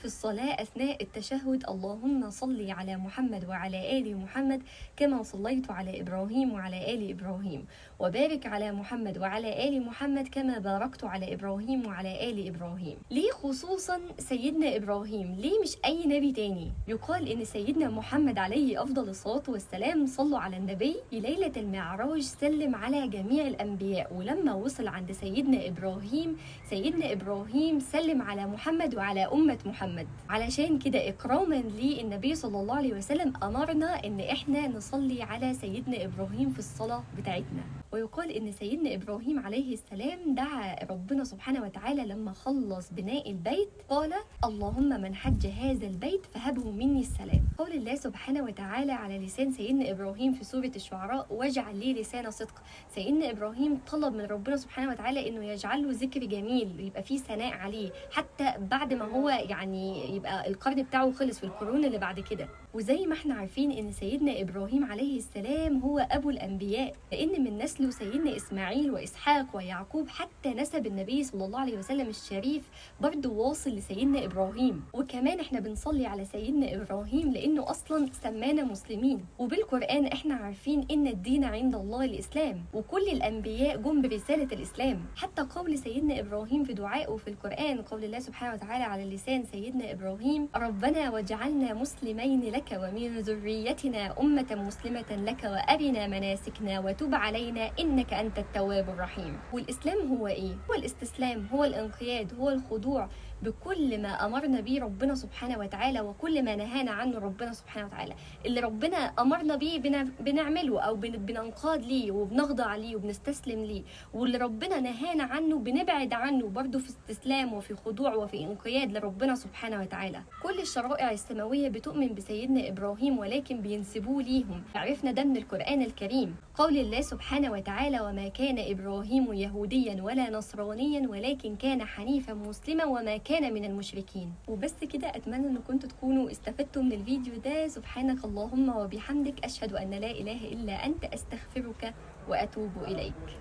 في الصلاة أثناء التشهد: اللهم صل على محمد وعلى آل محمد كما صليت على إبراهيم وعلى آل إبراهيم، وبارك على محمد وعلى آل محمد كما باركت على إبراهيم وعلى آل إبراهيم. ليه خصوصا سيدنا إبراهيم؟ ليه مش أي نبي تاني؟ يقال إن سيدنا محمد عليه أفضل الصلاة والسلام صلوا على النبي في ليلة المعراج، سلم على جميع الأنبياء، ولما وصل عند سيدنا إبراهيم سلم على محمد وعلى أمة محمد. علشان كده إكراما للنبي صلى الله عليه وسلم أمرنا إن إحنا نصلي على سيدنا إبراهيم في الصلاة بتاعتنا. ويقال إن سيدنا إبراهيم عليه السلام دعا ربنا سبحانه وتعالى لما خلص بناء البيت، قال: اللهم من حج هذا البيت فهبه مني السلام. قول الله سبحانه وتعالى على لسان سيدنا إبراهيم في سورة الشعراء: واجعل لي لسان صدق. سيدنا إبراهيم طلب من ربنا سبحانه وتعالى إنه يجعل له ذكر جميل، يبقى فيه ثناء عليه حتى بعد ما هو يعني يبقى القرن بتاعه خلص في القرون اللي بعد كده. وزي ما احنا عارفين إن سيدنا إبراهيم عليه السلام هو أبو الأنبياء، لأن من نسله سيدنا إسماعيل وإسحاق ويعقوب، حتى نسب النبي صلى الله عليه وسلم الشريف برضه واصل لسيدنا إبراهيم. وكمان احنا بنصلي على سيدنا إبراهيم لأنه أصلا سمانا مسلمين، وبالقرآن احنا عارفين إن الدين عند الله الإسلام، وكل الأنبياء جم برسالة الإسلام. حتى قول سيدنا إبراهيم في دعائه في القرآن، قول الله سبحانه وتعالى على لسان سيدنا إبراهيم: ربنا واجعلنا مسلمين لك ومن ذريتنا أمة مسلمة لك وأرنا مناسكنا وتب علينا إنك أنت التواب الرحيم. والإسلام هو إيه؟ هو الاستسلام، هو الانقياد، هو الخضوع بكل ما أمرنا به ربنا سبحانه وتعالى وكل ما نهانا عنه ربنا سبحانه وتعالى. اللي ربنا أمرنا به بنعمله أو بننقاد ليه وبنخضع ليه وبنستسلم ليه، واللي ربنا نهانا عنه بنبعد عنه برضه في استسلام وفي خضوع وفي انقياد لربنا سبحانه وتعالى. كل الشرائع السماوية بتؤمن بسيدنا إبراهيم ولكن بينسبوه ليهم. عرفنا ده من القرآن الكريم، قول الله سبحانه وتعالى: وما كان إبراهيم يهوديا ولا نصرانيا ولكن كان حنيفا مسلما وما كان من المشركين. وبس كده، أتمنى أن كنتوا تكونوا استفدتوا من الفيديو ده. سبحانك اللهم وبحمدك، أشهد أن لا إله إلا أنت، أستغفرك وأتوب إليك.